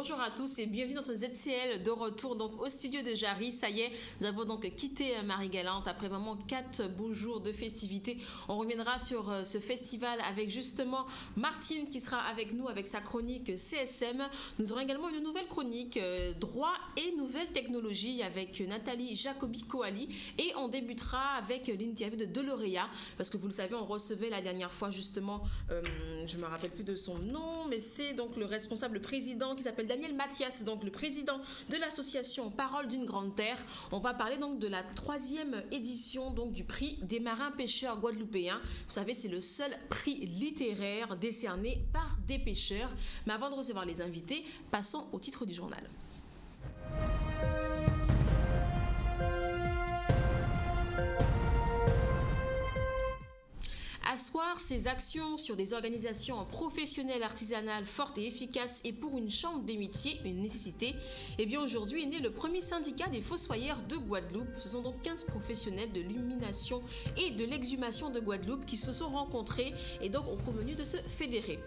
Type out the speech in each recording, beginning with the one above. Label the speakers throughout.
Speaker 1: bonjour à tous et bienvenue dans ce ZCL de retour donc au studio de Jarry. Ça y est, nous avons donc quitté Marie-Galante après vraiment 4 beaux jours de festivités. On reviendra sur ce festival avec justement Martine qui sera avec nous avec sa chronique CSM. Nous aurons également une nouvelle chronique droit et nouvelles technologies avec Nathalie Jacobi-Coali et on débutera avec l'interview de Delorea parce que vous le savez, on recevait la dernière fois justement, je me rappelle plus de son nom, mais c'est donc le responsable, le président qui s'appelle Daniel Mathias, donc le président de l'association Parole d'une Grande Terre. On va parler donc de la 3e édition donc du prix des marins pêcheurs guadeloupéens. Vous savez, c'est le seul prix littéraire décerné par des pêcheurs. Mais avant de recevoir les invités, passons au titre du journal. Asseoir ses actions sur des organisations professionnelles artisanales fortes et efficaces et pour une chambre des métiers, une nécessité. Et bien aujourd'hui est né le premier syndicat des fossoyeurs de Guadeloupe. Ce sont donc 15 professionnels de l'illumination et de l'exhumation de Guadeloupe qui se sont rencontrés et donc ont convenu de se fédérer.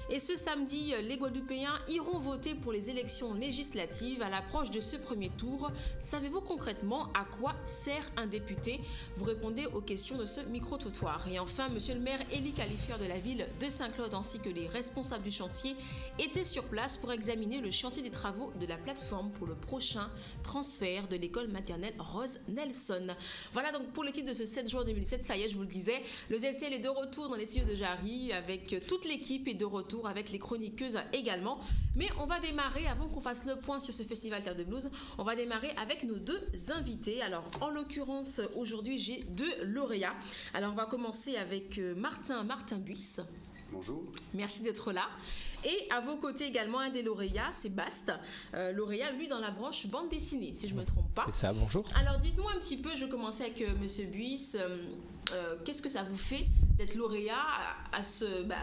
Speaker 1: Et ce samedi, les Guadeloupéens iront voter pour les élections législatives à l'approche de ce premier tour. Savez-vous concrètement à quoi sert un député? Vous répondez aux questions de ce micro-trottoir. Et enfin, monsieur le maire Élie Qualifieur de la ville de Saint-Claude ainsi que les responsables du chantier étaient sur place pour examiner le chantier des travaux de la plateforme pour le prochain transfert de l'école maternelle Rose Nelson. Voilà donc pour le titre de ce 7 juin 2017. Ça y est, je vous le disais, le ZCL est de retour dans les studios de Jarry avec toute l'équipe et de retour avec les chroniqueuses également. Mais on va démarrer, avant qu'on fasse le point sur ce festival Terre de Blues, on va démarrer avec nos 2 invités. Alors en l'occurrence aujourd'hui j'ai 2 lauréats. Alors on va commencer avec Martin Buisse.
Speaker 2: Bonjour.
Speaker 1: Merci d'être là. Et à vos côtés également un des lauréats, c'est Bast. Lauréat, lui, dans la branche bande dessinée, si je ne me trompe pas.
Speaker 3: C'est ça, bonjour.
Speaker 1: Alors dites-nous un petit peu, je vais commencer avec Monsieur Buisse. Qu'est-ce que ça vous fait d'être lauréat à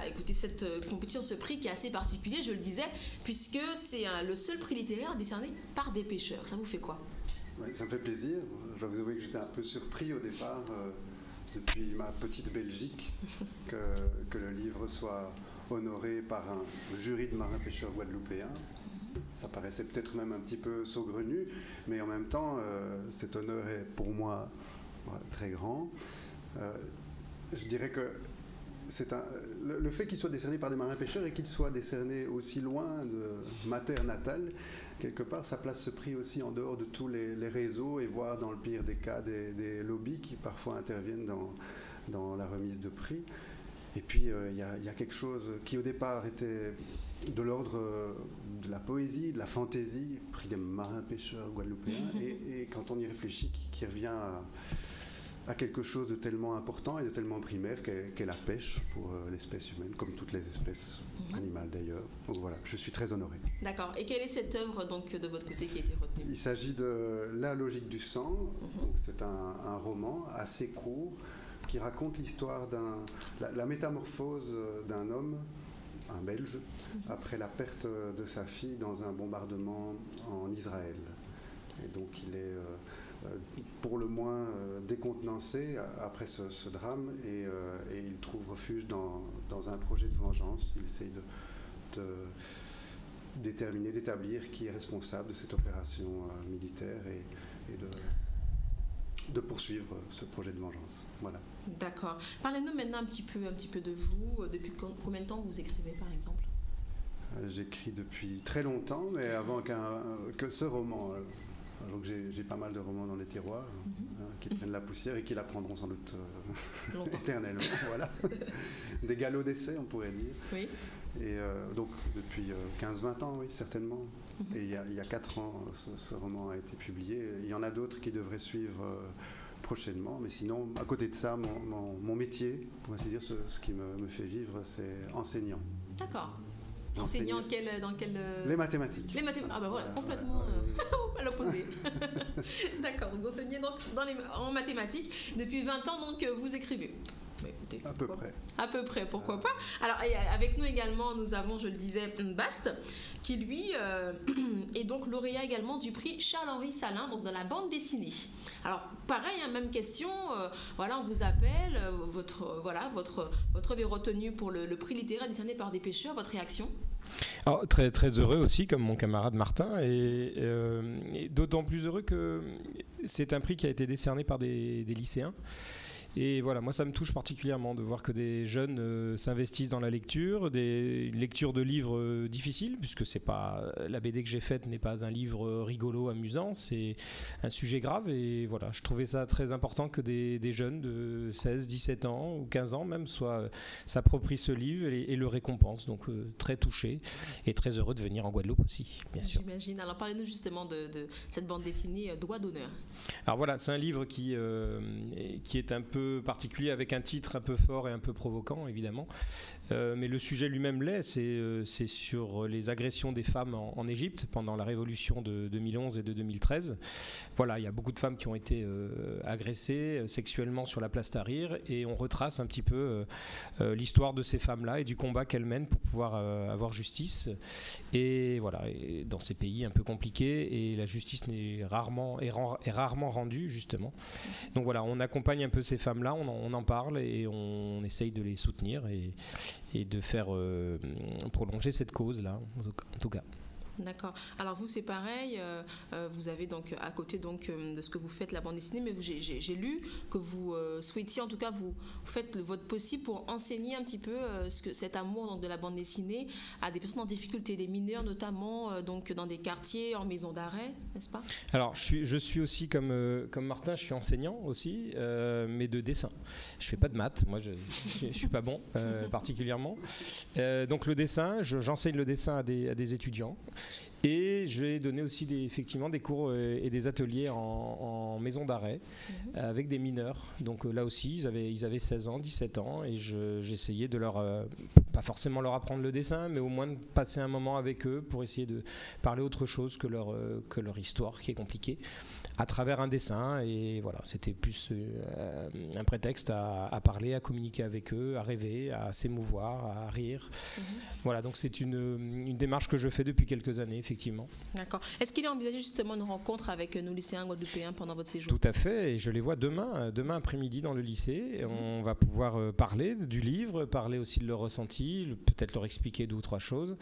Speaker 1: écoutez, cette compétition, ce prix qui est assez particulier, je le disais, puisque c'est le seul prix littéraire décerné par des pêcheurs. Ça vous fait quoi?
Speaker 2: Oui, ça me fait plaisir. Je dois vous avouer que j'étais un peu surpris au départ, depuis ma petite Belgique, que le livre soit honoré par un jury de marins-pêcheurs guadeloupéens. Ça paraissait peut-être même un petit peu saugrenu, mais en même temps, cet honneur est pour moi très grand. Je dirais que le fait qu'il soit décerné par des marins-pêcheurs et qu'il soit décerné aussi loin de ma terre natale, quelque part, ça place ce prix aussi en dehors de tous les réseaux et voire dans le pire des cas des lobbies qui parfois interviennent dans la remise de prix. Et puis, il y a quelque chose qui au départ était de l'ordre de la poésie, de la fantaisie, prix des marins-pêcheurs guadeloupéens, et quand on y réfléchit, qui revient à quelque chose de tellement important et de tellement primaire qu'est la pêche pour l'espèce humaine, comme toutes les espèces animales d'ailleurs. Donc voilà, je suis très honoré.
Speaker 1: D'accord. Et quelle est cette œuvre donc, de votre côté qui a été retenue? Il
Speaker 2: s'agit de La logique du sang. Donc, c'est un roman assez court qui raconte l'histoire la métamorphose d'un homme, un Belge, après la perte de sa fille dans un bombardement en Israël. Et donc il est pour le moins décontenancé après ce drame et il trouve refuge dans un projet de vengeance. Il essaye d'établir qui est responsable de cette opération militaire et de poursuivre ce projet de vengeance. Voilà.
Speaker 1: D'accord. Parlez-nous maintenant un petit peu de vous. Depuis combien de temps vous écrivez par exemple?
Speaker 2: J'écris depuis très longtemps, mais avant que ce roman. Donc j'ai pas mal de romans dans les tiroirs qui prennent la poussière et qui la prendront sans doute éternellement. Voilà. Des galops d'essai, on pourrait dire.
Speaker 1: Oui.
Speaker 2: Et donc depuis 15-20 ans, oui, certainement. Et il y a 4 ans, ce roman a été publié. Il y en a d'autres qui devraient suivre prochainement. Mais sinon, à côté de ça, mon métier, pour ainsi dire, ce qui me fait vivre, c'est enseignant.
Speaker 1: En Enseignant dans quel...
Speaker 2: Les mathématiques.
Speaker 1: Les mathématiques. Ah ben voilà, complètement à l'opposé. D'accord, donc vous enseignez donc en mathématiques. Depuis 20 ans, donc, vous écrivez. écoutez.
Speaker 2: À peu près.
Speaker 1: À peu près, pourquoi pas. Alors, avec nous également, nous avons, je le disais, Bast, qui lui est donc lauréat également du prix Charles-Henri Salin, donc dans la bande dessinée. Alors, pareil, même question, voilà, on vous appelle, votre œuvre est retenue pour le prix littéraire décerné par des pêcheurs, votre réaction ?
Speaker 3: Alors, très, très heureux aussi, comme mon camarade Martin, et d'autant plus heureux que c'est un prix qui a été décerné par des lycéens. Et voilà, moi ça me touche particulièrement de voir que des jeunes s'investissent dans la lecture, des lectures de livres difficiles, puisque c'est pas, la BD que j'ai faite n'est pas un livre rigolo, amusant, c'est un sujet grave. Et voilà, je trouvais ça très important que des jeunes de 16, 17 ans ou 15 ans même s'approprient ce livre et le récompensent. Donc très touché et très heureux de venir en Guadeloupe aussi, bien sûr.
Speaker 1: J'imagine. Alors parlez-nous justement de cette bande dessinée Doigt d'honneur.
Speaker 3: Alors voilà, c'est un livre qui est un peu particulier, avec un titre un peu fort et un peu provoquant évidemment, mais le sujet lui-même l'est, c'est sur les agressions des femmes en Égypte pendant la révolution de 2011 et de 2013. Voilà, il y a beaucoup de femmes qui ont été agressées sexuellement sur la place Tahrir, et on retrace un petit peu l'histoire de ces femmes-là et du combat qu'elles mènent pour pouvoir avoir justice. Et voilà, et dans ces pays un peu compliqués, et la justice est rarement rendue justement. Donc voilà, on accompagne un peu ces femmes-là, on en parle et on essaye de les soutenir et de faire prolonger cette cause-là, en tout cas.
Speaker 1: D'accord. Alors vous, c'est pareil, vous avez donc à côté donc, de ce que vous faites la bande dessinée, mais j'ai lu que vous souhaitiez, en tout cas vous faites votre possible pour enseigner un petit peu cet amour donc, de la bande dessinée à des personnes en difficulté, des mineurs notamment, donc dans des quartiers, en maison d'arrêt, n'est-ce pas ?
Speaker 3: Alors je suis aussi comme Martin, je suis enseignant aussi, mais de dessin. Je fais pas de maths, moi je suis pas bon particulièrement. Donc le dessin, j'enseigne le dessin à des étudiants. Et j'ai donné aussi effectivement des cours et des ateliers en maison d'arrêt avec des mineurs. Donc là aussi, ils avaient 16 ans, 17 ans, et j'essayais de leur, pas forcément leur apprendre le dessin, mais au moins de passer un moment avec eux pour essayer de parler autre chose que leur histoire qui est compliquée, à travers un dessin. Et voilà, c'était plus un prétexte à parler, à communiquer avec eux, à rêver, à s'émouvoir, à rire. Voilà, donc c'est une démarche que je fais depuis quelques années, effectivement.
Speaker 1: D'accord. Est-ce qu'il est envisagé justement une rencontre avec nos lycéens guadeloupéens pendant votre séjour ?
Speaker 3: Tout à fait, et je les vois demain après-midi dans le lycée. On va pouvoir parler du livre, parler aussi de leur ressenti, peut-être leur expliquer 2 ou 3 choses.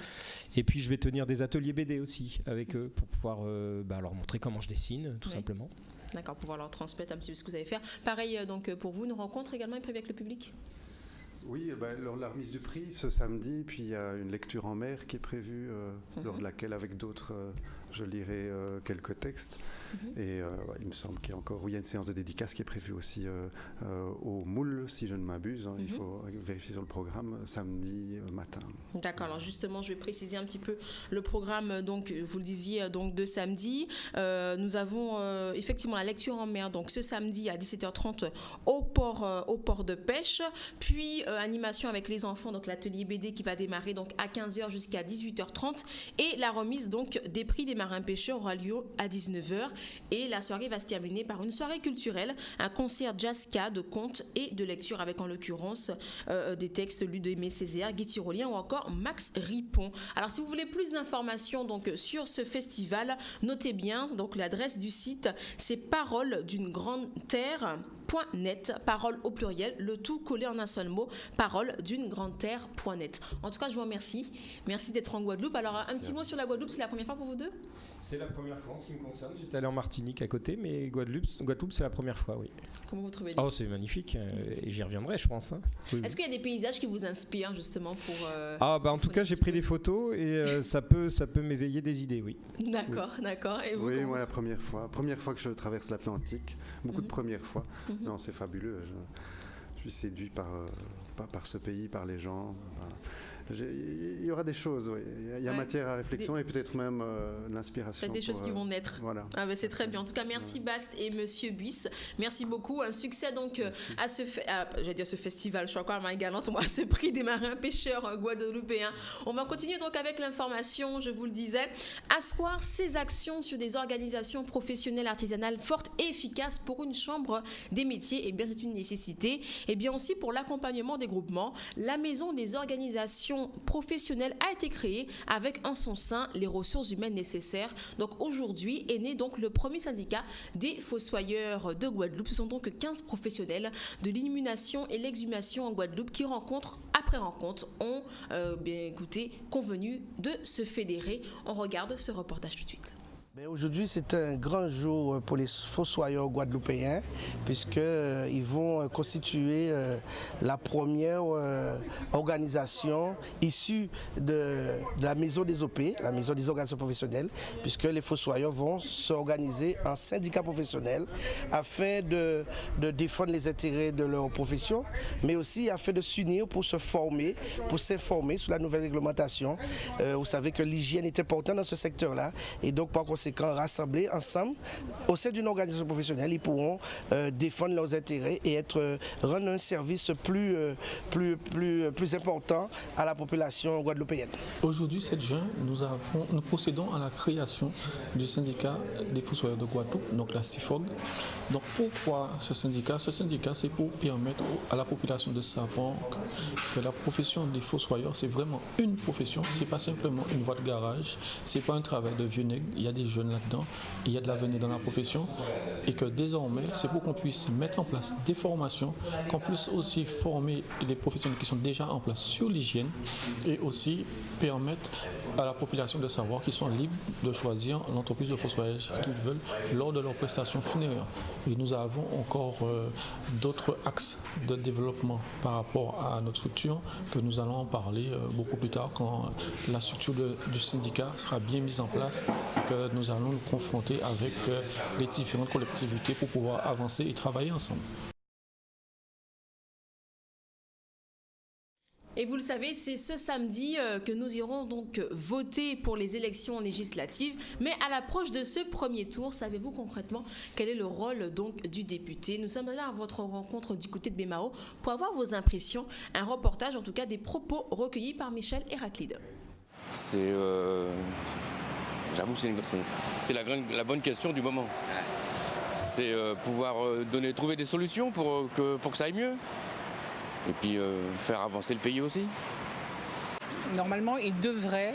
Speaker 3: Et puis je vais tenir des ateliers BD aussi avec eux pour pouvoir leur montrer comment je dessine, tout simplement.
Speaker 1: D'accord, pouvoir leur transmettre un petit peu ce que vous allez faire. Pareil, donc pour vous, une rencontre également est prévue avec le public ?
Speaker 2: Oui, lors de la remise du prix ce samedi, puis il y a une lecture en mer qui est prévue, lors de laquelle, avec d'autres, je lirai quelques textes. Et il me semble qu'il y a encore, il y a une séance de dédicace qui est prévue aussi au Moule, si je ne m'abuse. Il faut vérifier sur le programme, samedi matin.
Speaker 1: D'accord, alors justement, je vais préciser un petit peu le programme, donc, vous le disiez, donc, de samedi. Nous avons effectivement la lecture en mer, donc ce samedi à 17h30 au port de pêche, puis animation avec les enfants, donc l'atelier BD qui va démarrer donc à 15h jusqu'à 18h30, et la remise donc des prix des marins pêcheurs aura lieu à 19h, et la soirée va se terminer par une soirée culturelle, un concert jazz-ska de contes et de lecture avec en l'occurrence des textes lus d'Aimé Césaire, Guy Tyrolien ou encore Max Ripon. Alors si vous voulez plus d'informations donc sur ce festival, notez bien donc l'adresse du site, c'est paroledunegrandeterre.net, parole au pluriel, le tout collé en un seul mot, paroledunegrandeterre.net. En tout cas, je vous remercie. Merci d'être en Guadeloupe. Alors, un petit mot sur la Guadeloupe, c'est la première fois pour vous deux ?
Speaker 3: C'est la première fois en ce qui me concerne. J'étais allé en Martinique à côté, mais Guadeloupe c'est la première fois, oui.
Speaker 1: Comment vous trouvez ?
Speaker 3: Oh, c'est magnifique, et j'y reviendrai, je pense. Oui.
Speaker 1: Est-ce qu'il y a des paysages qui vous inspirent justement pour...
Speaker 3: en tout cas, j'ai pris des photos et ça peut m'éveiller des idées, oui.
Speaker 1: D'accord. Et vous,
Speaker 2: oui, moi, la première fois que je traverse l'Atlantique, beaucoup de premières fois. Non, c'est fabuleux. Je suis séduit par ce pays, par les gens. il y aura des choses, oui. Il y a matière à réflexion et peut-être même de l'inspiration.
Speaker 1: Des choses qui vont naître.
Speaker 2: Voilà.
Speaker 1: Ah ben c'est très bien. En tout cas, merci Bast et Monsieur Buisse. Merci beaucoup. Un succès donc à ce festival, je suis encore à ma galante, à ce prix des marins pêcheurs guadeloupéens. On va continuer donc avec l'information, je vous le disais. Asseoir ces actions sur des organisations professionnelles artisanales fortes et efficaces pour une chambre des métiers, et bien c'est une nécessité. Et bien aussi pour l'accompagnement des groupements, la maison des organisations professionnelles a été créée avec en son sein les ressources humaines nécessaires. Donc aujourd'hui est né donc le premier syndicat des fossoyeurs de Guadeloupe. Ce sont donc 15 professionnels de l'illumination et l'exhumation en Guadeloupe qui rencontre après rencontre ont convenu de se fédérer. On regarde ce reportage tout de suite.
Speaker 4: Aujourd'hui, c'est un grand jour pour les fossoyeurs guadeloupéens puisqu'ils vont constituer la première organisation issue de la maison des OP, la maison des organisations professionnelles, puisque les fossoyeurs vont s'organiser en syndicats professionnels afin de défendre les intérêts de leur profession, mais aussi afin de s'unir pour se former, pour s'informer sur la nouvelle réglementation. Vous savez que l'hygiène est importante dans ce secteur-là et donc par conséquent, rassemblés ensemble au sein d'une organisation professionnelle, ils pourront défendre leurs intérêts et rendre un service plus important à la population guadeloupéenne.
Speaker 5: Aujourd'hui, 7 juin, nous procédons à la création du syndicat des fossoyeurs de Guadeloupe, donc la CIFOG. Donc pourquoi ce syndicat? Ce syndicat, c'est pour permettre à la population de savoir que la profession des fossoyeurs, c'est vraiment une profession, c'est pas simplement une voie de garage, c'est pas un travail de vieux nègres, il y a des jeunes là-dedans, il y a de l'avenir dans la profession et que désormais, c'est pour qu'on puisse mettre en place des formations, qu'on puisse aussi former les professionnels qui sont déjà en place sur l'hygiène et aussi permettre à la population de savoir qu'ils sont libres de choisir l'entreprise de fossoyage qu'ils veulent lors de leurs prestations funéraires. Et nous avons encore d'autres axes de développement par rapport à notre structure que nous allons en parler beaucoup plus tard quand la structure du syndicat sera bien mise en place, que nous allons nous confronter avec les différentes collectivités pour pouvoir avancer et travailler ensemble.
Speaker 1: Et vous le savez, c'est ce samedi que nous irons donc voter pour les élections législatives. Mais à l'approche de ce premier tour, savez-vous concrètement quel est le rôle donc du député? Nous sommes là à votre rencontre du côté de Bémao pour avoir vos impressions. Un reportage, en tout cas des propos recueillis par Michel Héraclide.
Speaker 6: J'avoue que c'est la bonne question du moment. C'est pouvoir trouver des solutions pour que ça aille mieux. Et puis faire avancer le pays aussi.
Speaker 7: Normalement, il devrait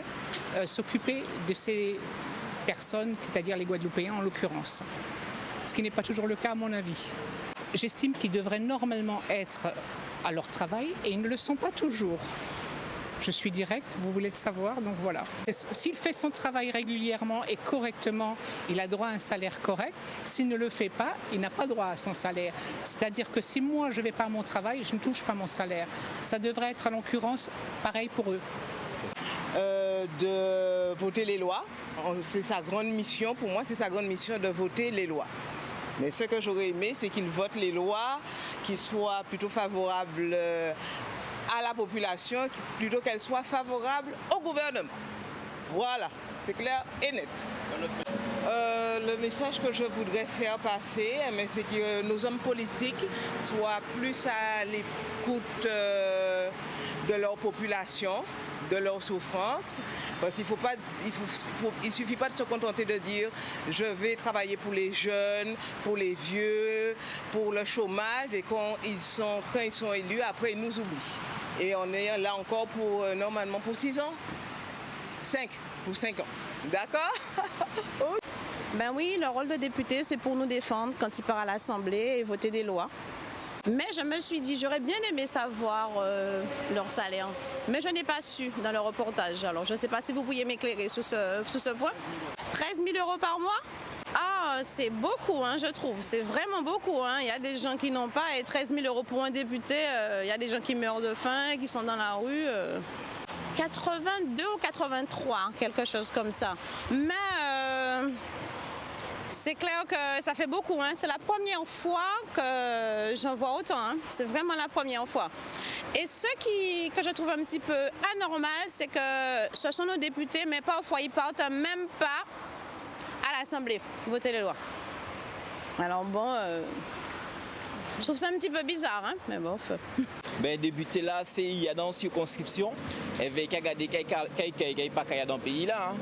Speaker 7: s'occuper de ces personnes, c'est-à-dire les Guadeloupéens en l'occurrence. Ce qui n'est pas toujours le cas à mon avis. J'estime qu'ils devraient normalement être à leur travail et ils ne le sont pas toujours. Je suis direct, vous voulez le savoir, donc voilà. S'il fait son travail régulièrement et correctement, il a droit à un salaire correct. S'il ne le fait pas, il n'a pas droit à son salaire. C'est-à-dire que si moi je ne vais pas à mon travail, je ne touche pas mon salaire. Ça devrait être en l'occurrence pareil pour eux.
Speaker 8: De voter les lois, c'est sa grande mission, pour moi c'est sa grande mission de voter les lois. Mais ce que j'aurais aimé, c'est qu'il vote les lois qui soient plutôt favorables à la population plutôt qu'elle soit favorable au gouvernement. Voilà, c'est clair et net. Le message que je voudrais faire passer, c'est que nos hommes politiques soient plus à l'écoute de leur population, de leur souffrance, parce qu'il il suffit pas de se contenter de dire je vais travailler pour les jeunes, pour les vieux, pour le chômage, et quand ils sont élus, après ils nous oublient. Et on est là encore normalement pour 6 ans, 5 ans, d'accord?
Speaker 9: Ben oui, le rôle de député, c'est pour nous défendre quand il part à l'Assemblée et voter des lois. Mais je me suis dit, j'aurais bien aimé savoir leur salaire. Mais je n'ai pas su dans le reportage. Alors, je ne sais pas si vous pourriez m'éclairer sur ce point. 13 000 € par mois? Ah, c'est beaucoup, hein, je trouve. C'est vraiment beaucoup. Hein. Il y a des gens qui n'ont pas. Et 13 000 € pour un député, il y a des gens qui meurent de faim, qui sont dans la rue. 82 ou 83, quelque chose comme ça. Mais C'est clair que ça fait beaucoup. Hein. C'est la première fois que j'en vois autant. Hein. C'est vraiment la première fois. Et ce que je trouve un petit peu anormal, c'est que ce sont nos députés, mais parfois ils partent même pas à l'Assemblée voter les lois. Alors bon, je trouve ça un petit peu bizarre, hein, mais bon.
Speaker 10: Ben, député là, il y a dans la circonscription, avec regarder quelqu'un pas qu'il y a dans le pays là. Hein.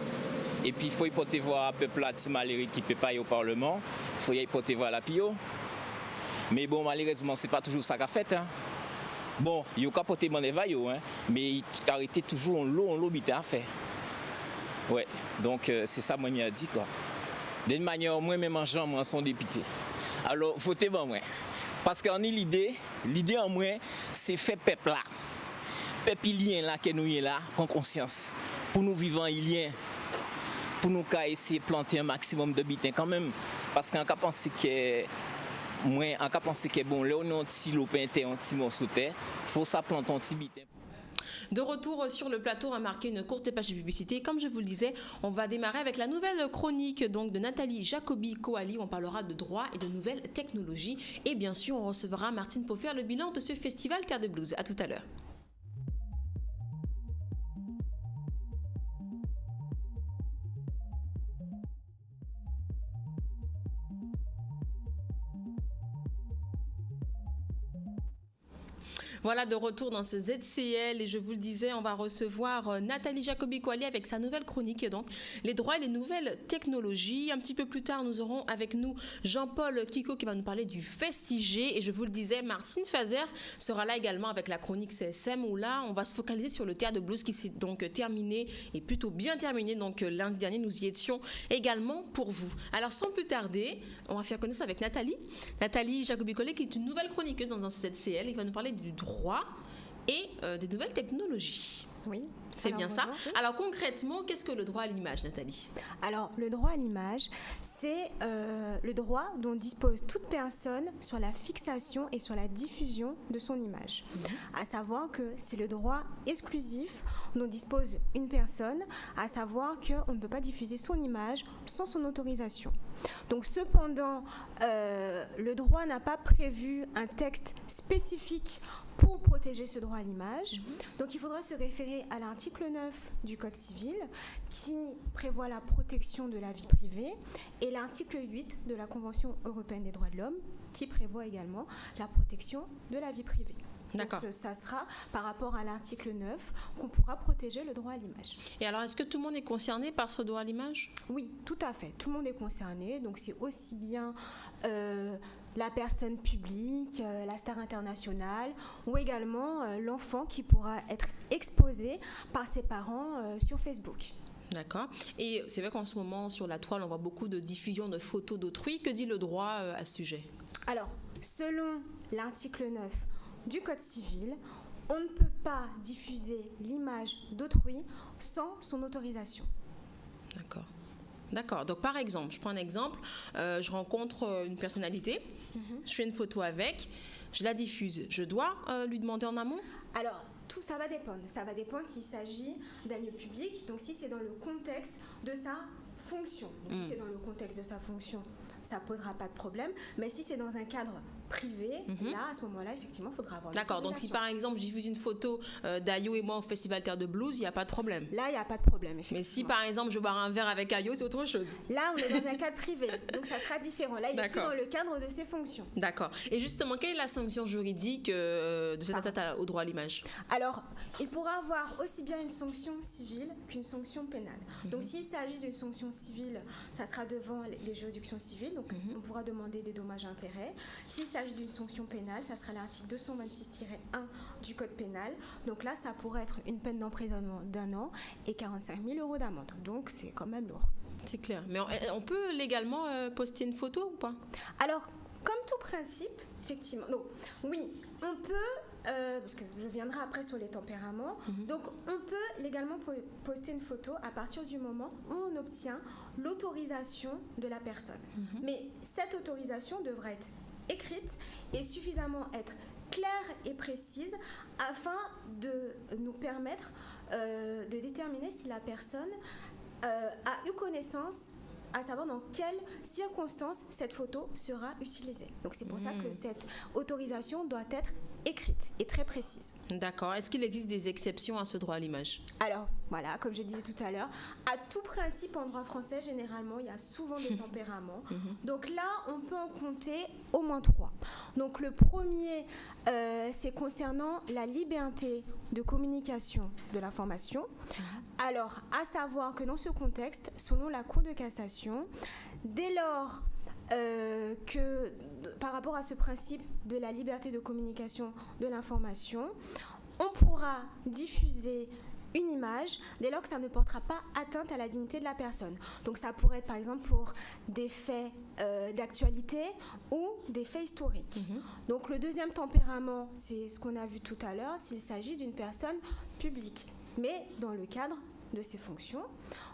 Speaker 10: Et puis il faut y porter voir un peuple là, malheureux qui ne peut pas aller au Parlement. Il faut y porter voir la pio. Mais bon, malheureusement, c'est pas toujours ça qu'a fait. Hein. Bon, il y a qu'à porter mon évail, hein, mais il a arrêté toujours en l'eau à faire. Ouais, donc c'est ça moi j'ai dit quoi. D'une manière, moi-même en gens, moi, sont député. Alors, votez pour moi. Parce qu'on a l'idée en moi, c'est faire peuple là. Peuple ilien là, que nous y est là, prendre conscience. Pour nous vivants iliens, pour nous essayer de planter un maximum de bitins quand même. Parce qu'on a pensé que, bon, là, on a un petit lopin, un petit morceau de terre, il faut ça planter un petit bitin.
Speaker 1: De retour sur le plateau, on va marquer une courte page de publicité. Comme je vous le disais, on va démarrer avec la nouvelle chronique donc, de Nathalie Jacobi-Coali. On parlera de droit et de nouvelles technologies. Et bien sûr, on recevra Martine pour faire le bilan de ce festival Terre de Blues. À tout à l'heure. Voilà, de retour dans ce ZCL et je vous le disais, on va recevoir Nathalie Jacobi-Coali avec sa nouvelle chronique, donc les droits et les nouvelles technologies. Un petit peu plus tard, nous aurons avec nous Jean-Paul Kiko qui va nous parler du Festigé et je vous le disais, Martine Fazer sera là également avec la chronique CSM où là, on va se focaliser sur le Terre de Blues qui s'est donc terminé et plutôt bien terminé. Donc lundi dernier, nous y étions également pour vous. Alors sans plus tarder, on va faire connaissance avec Nathalie Jacobi-Coali qui est une nouvelle chroniqueuse dans ce ZCL et qui va nous parler du droit et des nouvelles technologies.
Speaker 11: Oui.
Speaker 1: C'est bien ça. Oui. Alors concrètement, qu'est-ce que le droit à l'image, Nathalie ?
Speaker 11: Alors le droit à l'image, c'est le droit dont dispose toute personne sur la fixation et sur la diffusion de son image. À savoir que c'est le droit exclusif dont dispose une personne, à savoir qu'on ne peut pas diffuser son image sans son autorisation. Donc cependant, le droit n'a pas prévu un texte spécifique pour protéger ce droit à l'image. Donc il faudra se référer à l'article 9 du Code civil qui prévoit la protection de la vie privée et l'article 8 de la Convention européenne des droits de l'homme qui prévoit également la protection de la vie privée. D'accord. Donc ça sera par rapport à l'article 9 qu'on pourra protéger le droit à l'image.
Speaker 1: Et alors, est-ce que tout le monde est concerné par ce droit à l'image ?
Speaker 11: Oui, tout à fait. Tout le monde est concerné. Donc c'est aussi bien la personne publique, la star internationale ou également l'enfant qui pourra être exposé par ses parents sur Facebook.
Speaker 1: D'accord. Et c'est vrai qu'en ce moment, sur la toile, on voit beaucoup de diffusion de photos d'autrui. Que dit le droit à ce sujet ?
Speaker 11: Alors, selon l'article 9 du Code civil, on ne peut pas diffuser l'image d'autrui sans son autorisation.
Speaker 1: D'accord. D'accord. Donc, par exemple, je prends un exemple. Je rencontre une personnalité, je fais une photo avec, je la diffuse. Je dois lui demander en amont ?
Speaker 11: Alors, tout ça va dépendre. Ça va dépendre s'il s'agit d'un lieu public, donc si c'est dans le contexte de sa fonction. Donc, si c'est dans le contexte de sa fonction, ça ne posera pas de problème. Mais si c'est dans un cadre privé, là, à ce moment-là, effectivement, il faudra avoir
Speaker 1: D'accord, donc si par exemple, je diffuse une photo d'Ayo et moi au Festival Terre de Blues, il n'y a pas de problème.
Speaker 11: Là, il n'y a pas de problème, effectivement.
Speaker 1: Mais si par exemple, je bois un verre avec Ayo, c'est autre chose.
Speaker 11: Là, on est dans un cadre privé, donc ça sera différent. Là, il est plus dans le cadre de ses fonctions.
Speaker 1: D'accord. Et justement, quelle est la sanction juridique de cette atteinte au droit à l'image ?
Speaker 11: Alors, il pourra avoir aussi bien une sanction civile qu'une sanction pénale. Donc, s'il s'agit d'une sanction civile, ça sera devant les juridictions civiles, donc on pourra demander des dommages-intérêts. S'il s'agit d'une sanction pénale, ça sera l'article 226-1 du Code pénal. Donc là, ça pourrait être une peine d'emprisonnement d'1 an et 45 000 € d'amende. Donc c'est quand même lourd.
Speaker 1: C'est clair. Mais on peut légalement poster une photo ou pas ?
Speaker 11: Alors, comme tout principe, effectivement, non. Oui, on peut, parce que je viendrai après sur les tempéraments, donc on peut légalement poster une photo à partir du moment où on obtient l'autorisation de la personne. Mais cette autorisation devra être écrite et suffisamment être claire et précise afin de nous permettre de déterminer si la personne a eu connaissance à savoir dans quelles circonstances cette photo sera utilisée. Donc c'est pour ça que cette autorisation doit être écrite et très précise.
Speaker 1: D'accord. Est-ce qu'il existe des exceptions à ce droit à l'image?
Speaker 11: Alors, voilà, comme je disais tout à l'heure, à tout principe en droit français, généralement, il y a souvent des tempéraments. Donc là, on peut en compter au moins 3. Donc le premier, c'est concernant la liberté de communication de l'information. Alors, à savoir que dans ce contexte, selon la Cour de cassation, dès lors que par rapport à ce principe de la liberté de communication de l'information, on pourra diffuser une image dès lors que ça ne portera pas atteinte à la dignité de la personne. Donc ça pourrait être par exemple pour des faits d'actualité ou des faits historiques. Donc le deuxième tempérament, c'est ce qu'on a vu tout à l'heure, s'il s'agit d'une personne publique, mais dans le cadre de ses fonctions.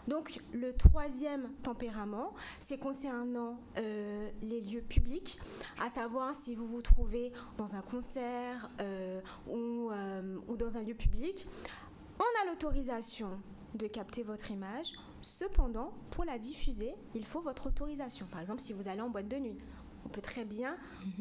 Speaker 11: Donc le troisième tempérament, c'est concernant les lieux publics, à savoir si vous vous trouvez dans un concert ou dans un lieu public, on a l'autorisation de capter votre image. Cependant, pour la diffuser, il faut votre autorisation. Par exemple, si vous allez en boîte de nuit, on peut très bien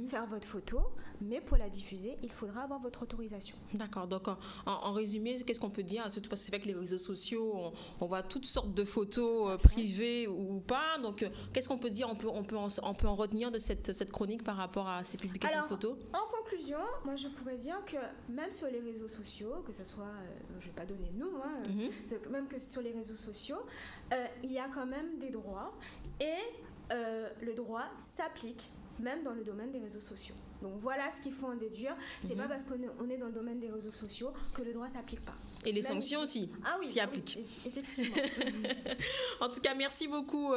Speaker 11: faire votre photo, mais pour la diffuser, il faudra avoir votre autorisation.
Speaker 1: D'accord. Donc, en résumé, qu'est-ce qu'on peut dire? Surtout parce que c'est vrai que les réseaux sociaux, on voit toutes sortes de photos privées ou pas. Donc, qu'est-ce qu'on peut dire? On peut en retenir de cette chronique par rapport à ces publications de photos?
Speaker 11: En conclusion, moi, je pourrais dire que même sur les réseaux sociaux, que ce soit, je ne vais pas donner de nom, même que sur les réseaux sociaux, il y a quand même des droits et le droit s'applique même dans le domaine des réseaux sociaux. Donc voilà ce qu'il faut en déduire. C'est pas parce qu'on est dans le domaine des réseaux sociaux que le droit s'applique pas.
Speaker 1: Et les sanctions aussi s'y appliquent.
Speaker 11: Effectivement.
Speaker 1: En tout cas, merci beaucoup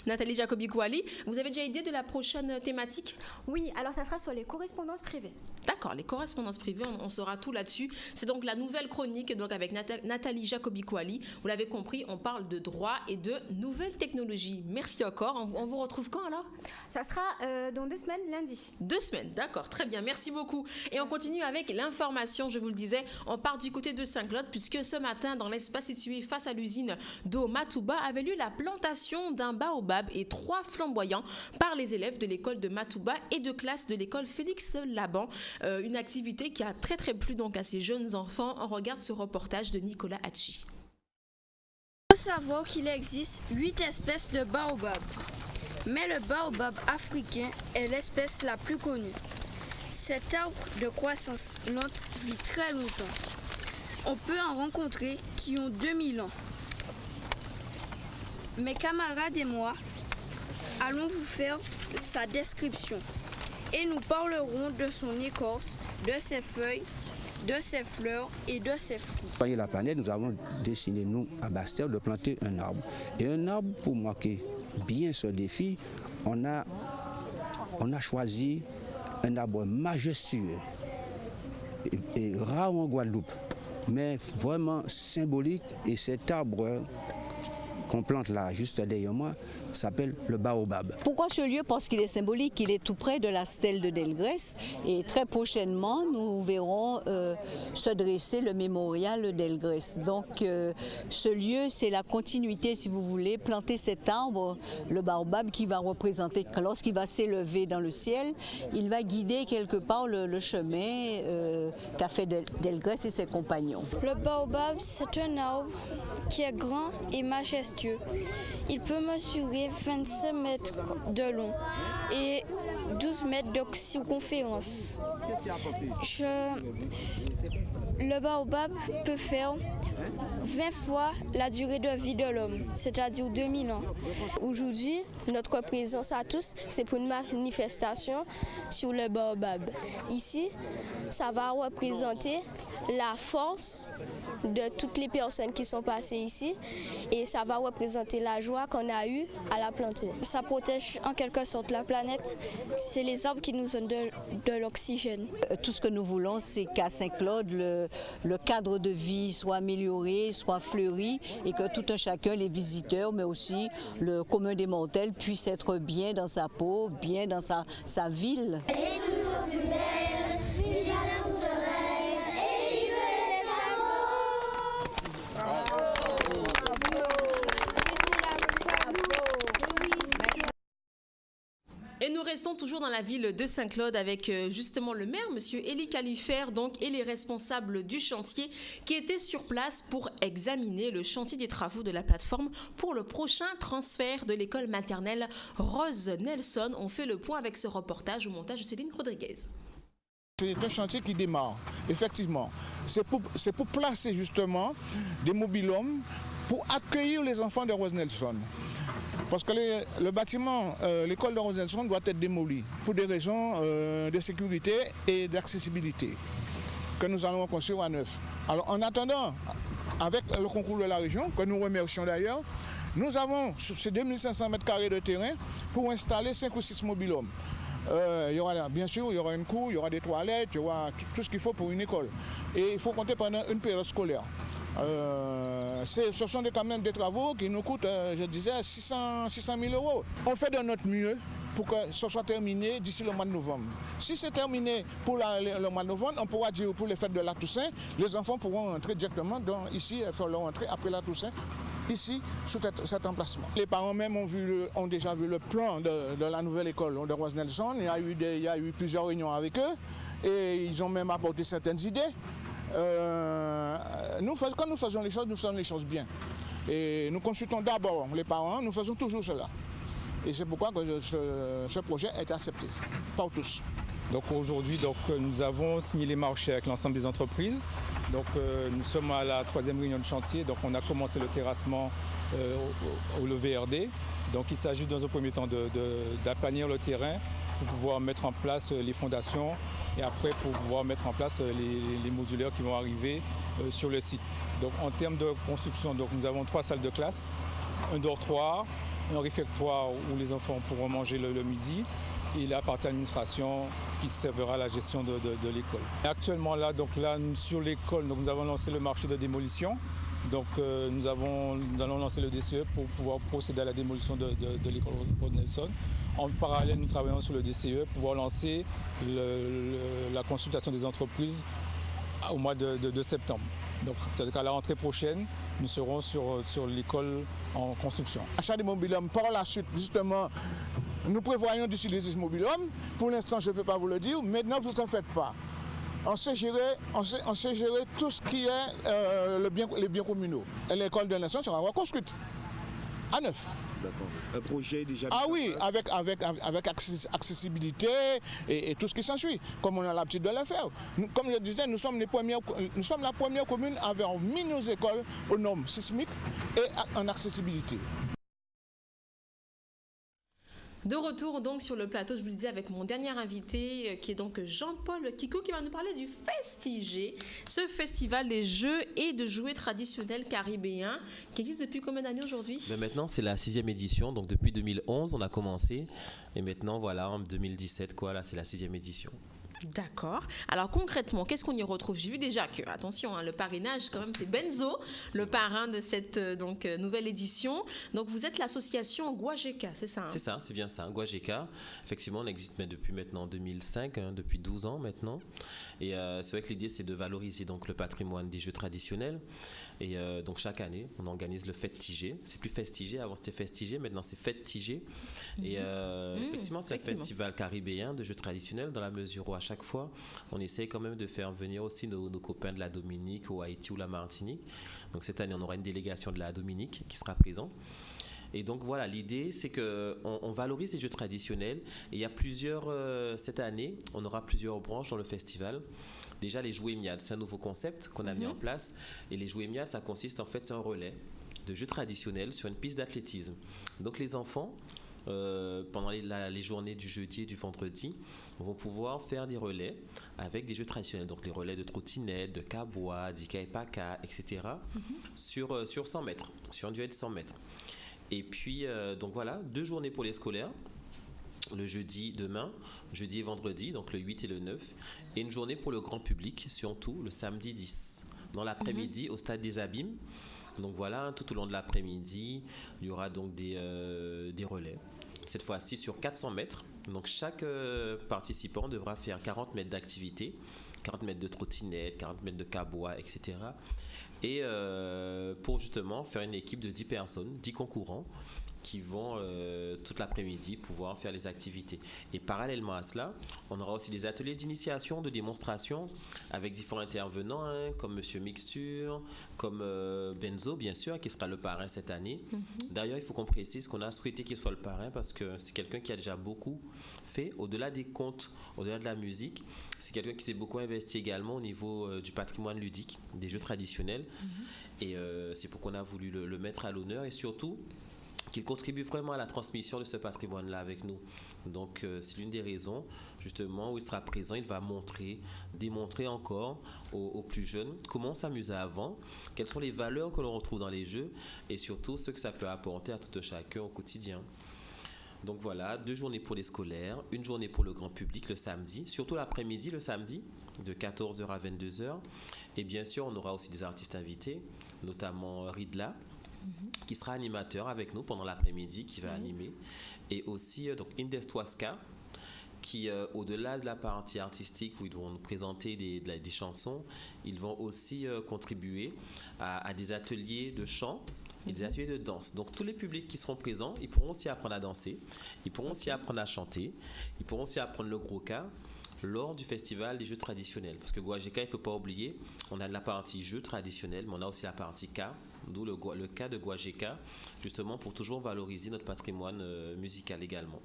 Speaker 1: Nathalie Jacobi-Kouali. Vous avez déjà idée de la prochaine thématique?
Speaker 11: Oui, alors ça sera sur les correspondances privées.
Speaker 1: D'accord, les correspondances privées, on saura tout là-dessus. C'est donc la nouvelle chronique donc avec Nathalie Jacobi-Kouali. Vous l'avez compris, on parle de droit et de nouvelles technologies. Merci encore. On vous retrouve quand alors?
Speaker 11: Ça sera dans 2 semaines, lundi.
Speaker 1: 2 semaines, d'accord, très bien, merci beaucoup. Et on continue avec l'information, je vous le disais, on part du côté de Saint-Claude puisque ce matin, dans l'espace situé face à l'usine d'eau Matouba, avait lieu la plantation d'un baobab et 3 flamboyants par les élèves de l'école de Matouba et de classe de l'école Félix Laban. Une activité qui a très plu donc à ces jeunes enfants. On regarde ce reportage de Nicolas Hachi.
Speaker 12: Il faut savoir qu'il existe 8 espèces de baobab. Mais le baobab africain est l'espèce la plus connue. Cet arbre de croissance lente vit très longtemps. On peut en rencontrer qui ont 2000 ans. Mes camarades et moi allons vous faire sa description et nous parlerons de son écorce, de ses feuilles, de ses fleurs et de ses fruits.
Speaker 13: Voyez la planète, nous avons décidé, nous, à Bastère, de planter un arbre. Et un arbre, pour marquer bien ce défi, on a choisi un arbre majestueux et rare en Guadeloupe, mais vraiment symbolique. Et cet arbre qu'on plante là, juste derrière moi, s'appelle le baobab.
Speaker 14: Pourquoi ce lieu? Parce qu'il est symbolique, il est tout près de la stèle de Delgrès et très prochainement nous verrons se dresser le mémorial de Delgrès. Donc ce lieu, c'est la continuité, si vous voulez, planter cet arbre, le baobab, qui va représenter, lorsqu'il va s'élever dans le ciel, il va guider quelque part le chemin qu'a fait Delgrès et ses compagnons.
Speaker 12: Le baobab, c'est un arbre qui est grand et majestueux. Il peut mesurer 25 mètres de long et 12 mètres de circonférence. Le baobab peut faire 20 fois la durée de vie de l'homme, c'est-à-dire 2000 ans.
Speaker 15: Aujourd'hui, notre présence à tous, c'est pour une manifestation sur le baobab. Ici, ça va représenter la force de toutes les personnes qui sont passées ici et ça va représenter la joie qu'on a eue à la planter. Ça protège en quelque sorte la planète. C'est les arbres qui nous donnent de l'oxygène.
Speaker 14: Tout ce que nous voulons, c'est qu'à Saint-Claude, le cadre de vie soit amélioré, soit fleuri et que tout un chacun, les visiteurs, mais aussi le commun des mortels, puisse être bien dans sa peau, bien dans sa ville.
Speaker 1: restons toujours dans la ville de Saint-Claude avec justement le maire, monsieur Élie Califère, donc, et les responsables du chantier qui étaient sur place pour examiner le chantier des travaux de la plateforme pour le prochain transfert de l'école maternelle Rose Nelson. On fait le point avec ce reportage au montage de Céline Rodriguez.
Speaker 16: C'est un chantier qui démarre, effectivement. C'est pour placer justement des mobil-hommes pour accueillir les enfants de Rose Nelson. Parce que le bâtiment, l'école de Rose Nelson doit être démoli pour des raisons de sécurité et d'accessibilité que nous allons construire à neuf. Alors en attendant, avec le concours de la région, que nous remercions d'ailleurs, nous avons ces 2500 m² de terrain pour installer 5 ou 6 mobil-hommes. Bien sûr, il y aura une cour, il y aura des toilettes, il y aura tout ce qu'il faut pour une école. Et il faut compter pendant une période scolaire. Ce sont quand même des travaux qui nous coûtent, je disais, 600 000 euros. On fait de notre mieux pour que ce soit terminé d'ici le mois de novembre. Si c'est terminé pour le mois de novembre, on pourra dire pour les fêtes de la Toussaint, les enfants pourront entrer directement ici et faire leur entrée après la Toussaint, ici, sous cet emplacement. Les parents même ont déjà vu le plan de la nouvelle école de Rose Nelson. Il y a eu plusieurs réunions avec eux et ils ont même apporté certaines idées. Quand nous faisons les choses bien. Et nous consultons d'abord les parents, nous faisons toujours cela. Et c'est pourquoi que ce projet a été accepté par tous.
Speaker 17: Donc aujourd'hui, nous avons signé les marchés avec l'ensemble des entreprises. Donc nous sommes à la 3e réunion de chantier. Donc on a commencé le terrassement au VRD. Donc il s'agit dans un premier temps d'aplanir le terrain pour pouvoir mettre en place les fondations et après pour pouvoir mettre en place les modulaires qui vont arriver sur le site. Donc en termes de construction, nous avons 3 salles de classe, un dortoir, un réfectoire où les enfants pourront manger le midi et la partie administration qui servera à la gestion de l'école. Actuellement sur l'école, nous avons lancé le marché de démolition. Donc nous allons lancer le DCE pour pouvoir procéder à la démolition de l'école Rose Nelson. En parallèle, nous travaillons sur le DCE pour pouvoir lancer la consultation des entreprises au mois de septembre. Donc c'est-à-dire qu'à la rentrée prochaine, nous serons sur l'école en construction.
Speaker 16: Achat des mobil-hommes, par la suite, justement, nous prévoyons d'utiliser ce mobil-homme. Pour l'instant, je ne peux pas vous le dire. Maintenant, vous ne faites pas. On sait gérer tout ce qui est les biens communaux. Et l'école de Nelson sera reconstruite à neuf.
Speaker 18: D'accord. Un projet déjà...
Speaker 16: Ah oui, avec accessibilité et tout ce qui s'ensuit, comme on a l'habitude de le faire. Comme je disais, nous sommes la première commune à avoir mis nos écoles aux normes sismiques et en accessibilité.
Speaker 1: De retour donc sur le plateau, je vous le disais, avec mon dernier invité qui est donc Jean-Paul Kikou qui va nous parler du Festigé, ce festival des jeux et de jouets traditionnels caribéens qui existe depuis combien d'années aujourd'hui ?
Speaker 19: Maintenant c'est la 6e édition, donc depuis 2011 on a commencé et maintenant voilà en 2017 c'est la 6e édition.
Speaker 1: D'accord. Alors concrètement, qu'est-ce qu'on y retrouve ? J'ai vu déjà que, attention, le parrainage, quand même, c'est Benzo, le parrain de cette nouvelle édition. Donc vous êtes l'association Guajeka, c'est ça ?
Speaker 19: C'est ça, c'est bien ça, Guajeka. Effectivement, on existe depuis maintenant 2005, depuis 12 ans maintenant. Et c'est vrai que l'idée, c'est de valoriser donc, le patrimoine des jeux traditionnels. Et donc chaque année, on organise le Festigé. C'est plus Festigé, avant c'était Festigé, maintenant c'est Festigé. Et effectivement, c'est un festival caribéen de jeux traditionnels dans la mesure où à chaque fois, on essaye quand même de faire venir aussi nos copains de la Dominique ou Haïti ou la Martinique. Donc cette année, on aura une délégation de la Dominique qui sera présente. Et donc voilà, l'idée c'est qu'on valorise les jeux traditionnels. Et il y a cette année, on aura plusieurs branches dans le festival. Déjà les jouets miades, c'est un nouveau concept qu'on a mis en place. Et les jouets miades, ça consiste en fait, c'est un relais de jeux traditionnels sur une piste d'athlétisme. Donc les enfants, pendant les journées du jeudi et du vendredi, vont pouvoir faire des relais avec des jeux traditionnels. Donc les relais de trottinette, de kabois, d'ikaipaka, etc. sur 100 mètres, sur une durée de 100 mètres. Et puis, donc voilà, 2 journées pour les scolaires. Le jeudi demain, jeudi et vendredi, donc le 8 et le 9. Et une journée pour le grand public, surtout le samedi 10. Dans l'après-midi, au stade des Abîmes. Donc voilà, tout au long de l'après-midi, il y aura donc des relais. Cette fois-ci sur 400 mètres. Donc chaque participant devra faire 40 mètres d'activité, 40 mètres de trottinette, 40 mètres de kabois, etc. Et pour justement faire une équipe de 10 personnes, 10 concurrents, qui vont toute l'après-midi pouvoir faire les activités. Et parallèlement à cela, on aura aussi des ateliers d'initiation, de démonstration avec différents intervenants, comme Monsieur Mixture, comme Benzo, bien sûr, qui sera le parrain cette année. D'ailleurs, il faut qu'on précise qu'on a souhaité qu'il soit le parrain parce que c'est quelqu'un qui a déjà beaucoup fait, au-delà des contes, au-delà de la musique. C'est quelqu'un qui s'est beaucoup investi également au niveau du patrimoine ludique, des jeux traditionnels. Et c'est pourquoi on a voulu le mettre à l'honneur et surtout qu'il contribue vraiment à la transmission de ce patrimoine-là avec nous. Donc c'est l'une des raisons justement où il sera présent, il va démontrer encore aux plus jeunes comment on s'amusait avant, quelles sont les valeurs que l'on retrouve dans les jeux et surtout ce que ça peut apporter à tout chacun au quotidien. Donc voilà, 2 journées pour les scolaires, 1 journée pour le grand public le samedi, surtout l'après-midi le samedi, de 14h à 22h. Et bien sûr, on aura aussi des artistes invités, notamment Ridla, qui sera animateur avec nous pendant l'après-midi, qui va animer. Et aussi donc Indestwaska, qui, au-delà de la partie artistique où ils vont nous présenter des chansons, ils vont aussi contribuer à des ateliers de chant et des ateliers de danse. Donc tous les publics qui seront présents, ils pourront aussi apprendre à danser, ils pourront aussi apprendre à chanter, ils pourront aussi apprendre le Groka lors du festival des jeux traditionnels. Parce que Guajeka, il ne faut pas oublier, on a la partie jeux traditionnels, mais on a aussi la partie K, d'où le K de Guajeka, justement pour toujours valoriser notre patrimoine musical également.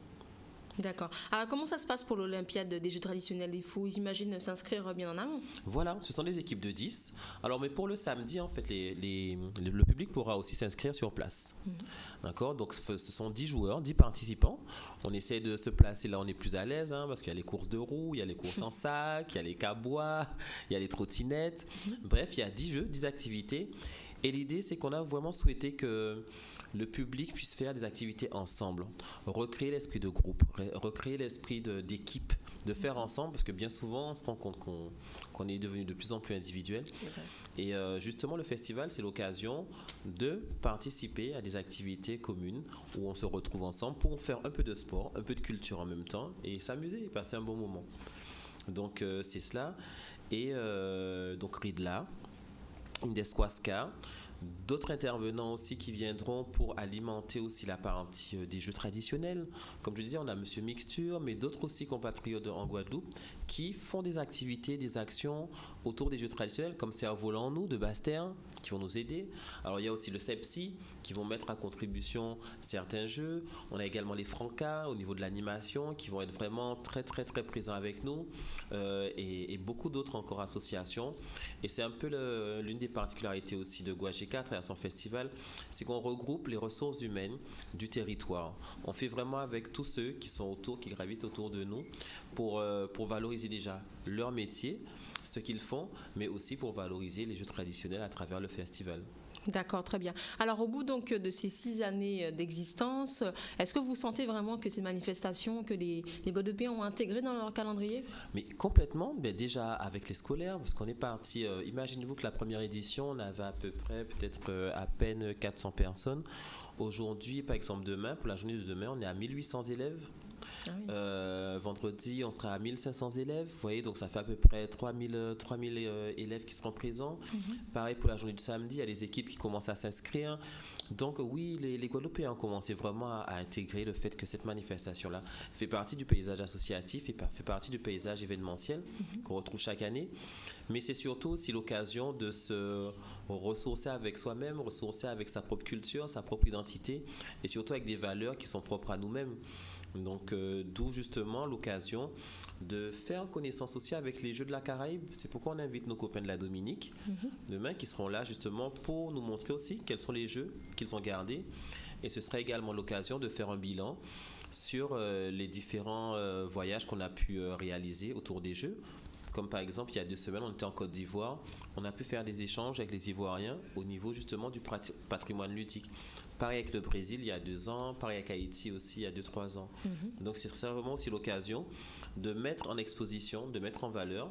Speaker 1: D'accord. Alors, comment ça se passe pour l'Olympiade des jeux traditionnels? Il faut, j'imagine, s'inscrire bien en amont.
Speaker 19: Voilà, ce sont des équipes de 10. Alors, mais pour le samedi, en fait, le public pourra aussi s'inscrire sur place. D'accord? Donc, ce sont 10 joueurs, 10 participants. On essaie de se placer là où on est plus à l'aise, parce qu'il y a les courses de roues, il y a les courses en sac, il y a les cabois, il y a les trottinettes. Bref, il y a 10 jeux, 10 activités. Et l'idée, c'est qu'on a vraiment souhaité que le public puisse faire des activités ensemble, recréer l'esprit de groupe, recréer l'esprit d'équipe, de faire ensemble, parce que bien souvent, on se rend compte qu'on est devenu de plus en plus individuel. Et justement, le festival, c'est l'occasion de participer à des activités communes où on se retrouve ensemble pour faire un peu de sport, un peu de culture en même temps et s'amuser et passer un bon moment. Donc, c'est cela. Et donc, Ridla, Indeswaska, d'autres intervenants aussi qui viendront pour alimenter aussi la partie des jeux traditionnels. Comme je disais, on a Monsieur Mixture, mais d'autres aussi compatriotes en Guadeloupe qui font des activités, des actions autour des jeux traditionnels, comme Cerf-Volant en nous de Bastère, qui vont nous aider. Alors il y a aussi le CEPSI qui vont mettre à contribution certains jeux. On a également les Francas au niveau de l'animation qui vont être vraiment très très très présents avec nous et beaucoup d'autres encore associations. Et c'est un peu l'une des particularités aussi de Guajeka à travers son festival, c'est qu'on regroupe les ressources humaines du territoire. On fait vraiment avec tous ceux qui sont autour, qui gravitent autour de nous pour valoriser déjà leur métier, ce qu'ils font, mais aussi pour valoriser les jeux traditionnels à travers le festival.
Speaker 1: D'accord, très bien. Alors, au bout donc de ces 6 années d'existence, est-ce que vous sentez vraiment que ces manifestations, que les Guadeloupéens ont intégrées dans leur calendrier?
Speaker 19: Mais complètement, déjà avec les scolaires, parce qu'on est parti, imaginez-vous que la première édition, on avait à peu près, peut-être à peine 400 personnes. Aujourd'hui, par exemple demain, pour la journée de demain, on est à 1800 élèves. Ah oui. Vendredi, on sera à 1500 élèves. Vous voyez, donc ça fait à peu près 3000 élèves qui seront présents. Pareil pour la journée du samedi, il y a les équipes qui commencent à s'inscrire. Donc oui, les Guadeloupéens ont commencé vraiment à intégrer le fait que cette manifestation-là fait partie du paysage associatif et fait partie du paysage événementiel qu'on retrouve chaque année. Mais c'est surtout aussi l'occasion de se ressourcer avec soi-même, ressourcer avec sa propre culture, sa propre identité et surtout avec des valeurs qui sont propres à nous-mêmes. Donc d'où justement l'occasion de faire connaissance aussi avec les Jeux de la Caraïbe. C'est pourquoi on invite nos copains de la Dominique demain qui seront là justement pour nous montrer aussi quels sont les jeux qu'ils ont gardés. Et ce sera également l'occasion de faire un bilan sur les différents voyages qu'on a pu réaliser autour des Jeux. Comme par exemple, il y a 2 semaines, on était en Côte d'Ivoire. On a pu faire des échanges avec les Ivoiriens au niveau justement du patrimoine ludique. Pareil avec le Brésil il y a 2 ans, pareil avec Haïti aussi il y a 2-3 ans. Donc c'est vraiment aussi l'occasion de mettre en exposition, de mettre en valeur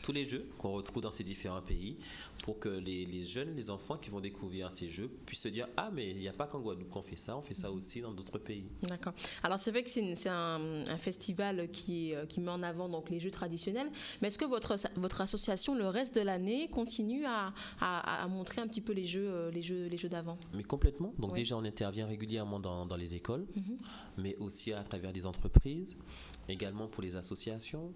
Speaker 19: tous les jeux qu'on retrouve dans ces différents pays pour que les jeunes, les enfants qui vont découvrir ces jeux puissent se dire « Ah, mais il n'y a pas qu'en Guadeloupe qu'on fait ça, on fait ça aussi dans d'autres pays. »
Speaker 1: D'accord. Alors c'est vrai que c'est un festival qui met en avant donc, les jeux traditionnels, mais est-ce que votre association, le reste de l'année, continue à montrer un petit peu les jeux d'avant?
Speaker 19: Mais complètement. Donc déjà, on intervient régulièrement dans les écoles, mais aussi à travers des entreprises, également pour les associations,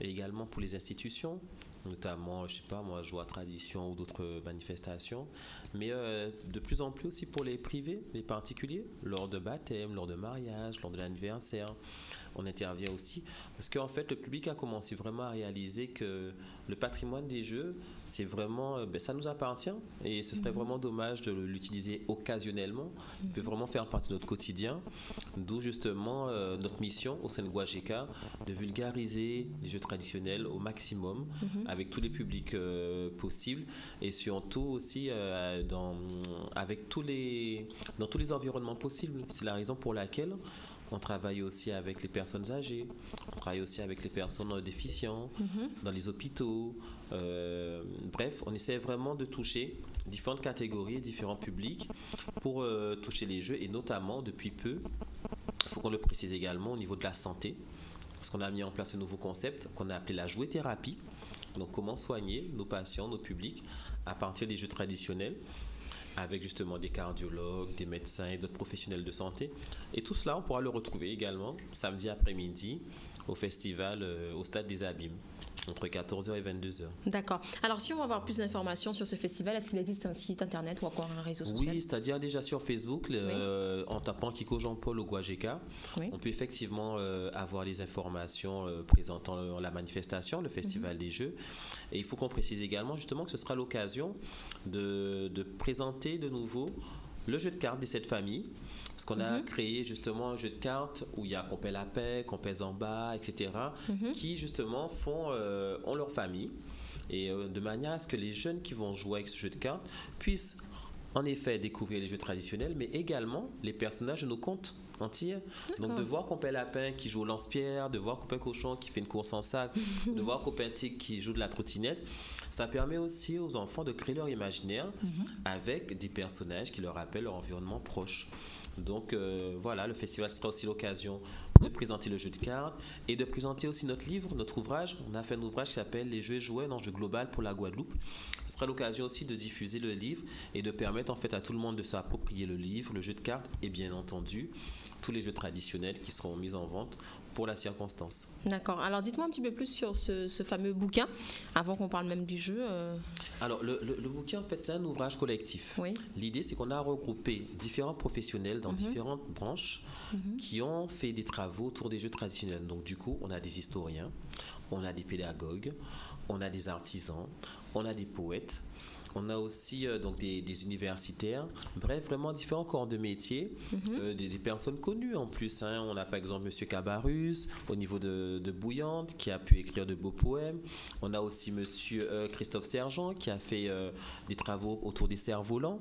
Speaker 19: et également pour les institutions, notamment, je sais pas moi, Joie Tradition ou d'autres manifestations, mais de plus en plus aussi pour les privés, les particuliers, lors de baptême, lors de mariage, lors de l'anniversaire. On intervient aussi parce qu'en fait le public a commencé vraiment à réaliser que le patrimoine des jeux, c'est vraiment, ça nous appartient et ce serait vraiment dommage de l'utiliser occasionnellement. Il peut vraiment faire partie de notre quotidien, d'où justement notre mission au sein de Guajeka de vulgariser les jeux traditionnels au maximum avec tous les publics possibles et surtout aussi dans tous les environnements possibles. C'est la raison pour laquelle on travaille aussi avec les personnes âgées, on travaille aussi avec les personnes déficientes, dans les hôpitaux. Bref, on essaie vraiment de toucher différentes catégories, différents publics pour toucher les jeux et notamment depuis peu, il faut qu'on le précise également au niveau de la santé, parce qu'on a mis en place un nouveau concept qu'on a appelé la jouet-thérapie. Donc comment soigner nos patients, nos publics à partir des jeux traditionnels, avec justement des cardiologues, des médecins et d'autres professionnels de santé. Et tout cela, on pourra le retrouver également samedi après-midi au festival au Stade des Abîmes, entre 14h et 22h.
Speaker 1: D'accord. Alors, si on veut avoir plus d'informations sur ce festival, est-ce qu'il existe un site internet ou encore un réseau social?
Speaker 19: Oui, c'est-à-dire déjà sur Facebook, en tapant Kiko Jean-Paul au Guajeka, on peut effectivement avoir les informations présentant la manifestation, le festival des jeux. Et il faut qu'on précise également justement que ce sera l'occasion de présenter de nouveau le jeu de cartes des 7 familles. Parce qu'on a créé justement un jeu de cartes où il y a Compé Lapin, Compé Zamba, etc. qui justement ont leur famille. Et de manière à ce que les jeunes qui vont jouer avec ce jeu de cartes puissent en effet découvrir les jeux traditionnels, mais également les personnages de nos contes entiers. Donc de voir Compé Lapin qui joue au lance-pierre, de voir Compé Cochon qui fait une course en sac, de voir Compé Tic qui joue de la trottinette, ça permet aussi aux enfants de créer leur imaginaire avec des personnages qui leur rappellent leur environnement proche. Donc voilà, le festival sera aussi l'occasion de présenter le jeu de cartes et de présenter aussi notre livre, notre ouvrage. On a fait un ouvrage qui s'appelle Les jeux et jouets, un enjeu global pour la Guadeloupe. Ce sera l'occasion aussi de diffuser le livre et de permettre en fait à tout le monde de s'approprier le livre, le jeu de cartes et bien entendu tous les jeux traditionnels qui seront mis en vente pour la circonstance.
Speaker 1: D'accord. Alors dites-moi un petit peu plus sur ce fameux bouquin, avant qu'on parle même du jeu.
Speaker 19: Alors le bouquin, en fait, c'est un ouvrage collectif.
Speaker 1: Oui.
Speaker 19: L'idée, c'est qu'on a regroupé différents professionnels dans différentes branches qui ont fait des travaux autour des jeux traditionnels. Donc du coup, on a des historiens, on a des pédagogues, on a des artisans, on a des poètes. On a aussi donc des universitaires, bref, vraiment différents corps de métier, des personnes connues en plus. On a par exemple M. Cabarrus au niveau de Bouillante qui a pu écrire de beaux poèmes. On a aussi M. Christophe Sergent qui a fait des travaux autour des cerfs-volants.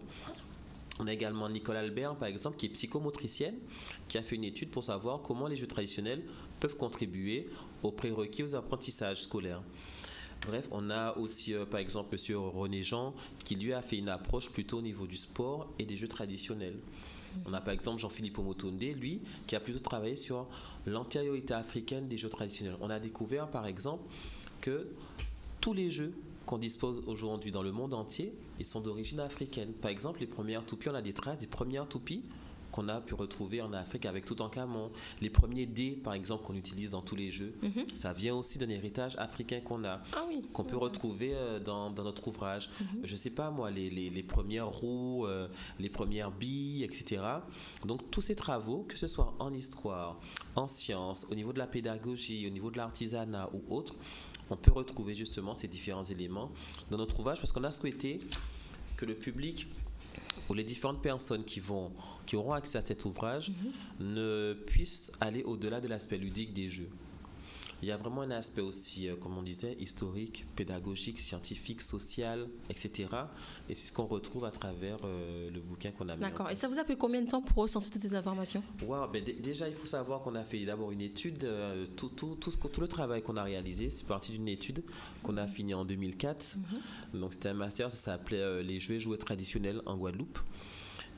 Speaker 19: On a également Nicole Albert, par exemple, qui est psychomotricienne, qui a fait une étude pour savoir comment les jeux traditionnels peuvent contribuer aux prérequis aux apprentissages scolaires. Bref, on a aussi par exemple M. René Jean qui lui a fait une approche plutôt au niveau du sport et des jeux traditionnels. On a par exemple Jean-Philippe Omotonde, lui, qui a plutôt travaillé sur l'antériorité africaine des jeux traditionnels. On a découvert par exemple que tous les jeux qu'on dispose aujourd'hui dans le monde entier, ils sont d'origine africaine. Par exemple, les premières toupies, on a des traces des premières toupies qu'on a pu retrouver en Afrique avec Toutankhamon. Les premiers dés, par exemple, qu'on utilise dans tous les jeux, ça vient aussi d'un héritage africain qu'on a, qu'on peut retrouver dans notre ouvrage. Je ne sais pas, moi, les premières roues, les premières billes, etc. Donc, tous ces travaux, que ce soit en histoire, en sciences, au niveau de la pédagogie, au niveau de l'artisanat ou autre, on peut retrouver justement ces différents éléments dans notre ouvrage parce qu'on a souhaité que le public ou les différentes personnes qui auront accès à cet ouvrage ne puissent aller au-delà de l'aspect ludique des jeux. il y a vraiment un aspect aussi, comme on disait, historique, pédagogique, scientifique, social, etc. Et c'est ce qu'on retrouve à travers le bouquin qu'on a mis.
Speaker 1: D'accord. Et ça vous a pris combien de temps pour recenser toutes ces informations?
Speaker 19: Déjà, il faut savoir qu'on a fait d'abord une étude. Tout le travail qu'on a réalisé, c'est parti d'une étude qu'on a finie en 2004. Donc c'était un master, ça s'appelait les jouets traditionnels en Guadeloupe.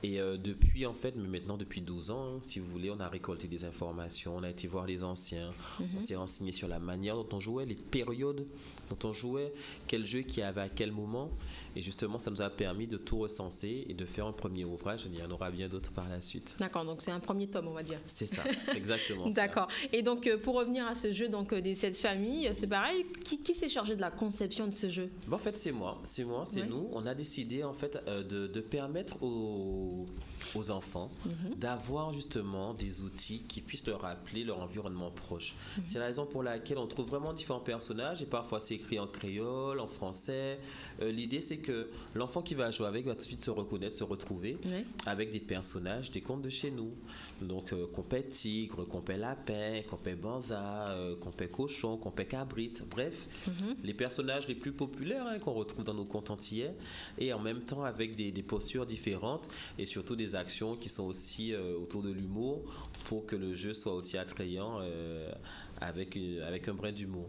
Speaker 19: Et depuis, en fait, mais maintenant depuis 12 ans, si vous voulez, on a récolté des informations, on a été voir les anciens, on s'est renseigné sur la manière dont on jouait, les périodes dont on jouait, quel jeu qui avait à quel moment. Et justement, ça nous a permis de tout recenser et de faire un premier ouvrage. Il y en aura bien d'autres par la suite.
Speaker 1: D'accord, donc c'est un premier tome, on va dire.
Speaker 19: C'est ça, c'est exactement ça.
Speaker 1: D'accord. Et donc, pour revenir à ce jeu des 7 familles, c'est pareil, qui s'est chargé de la conception de ce jeu?
Speaker 19: En fait, c'est nous. On a décidé, en fait, de permettre aux enfants d'avoir justement des outils qui puissent leur rappeler leur environnement proche. C'est la raison pour laquelle on trouve vraiment différents personnages et parfois c'est écrit en créole, en français. L'idée, c'est que l'enfant qui va jouer avec va tout de suite se reconnaître, se retrouver avec des personnages, des contes de chez nous. Donc, compère tigre, compère lapin, compère banza, compère cochon, compère cabrite. Bref, les personnages les plus populaires qu'on retrouve dans nos contes antillais et en même temps avec des postures différentes et surtout des actions qui sont aussi autour de l'humour pour que le jeu soit aussi attrayant avec un brin d'humour.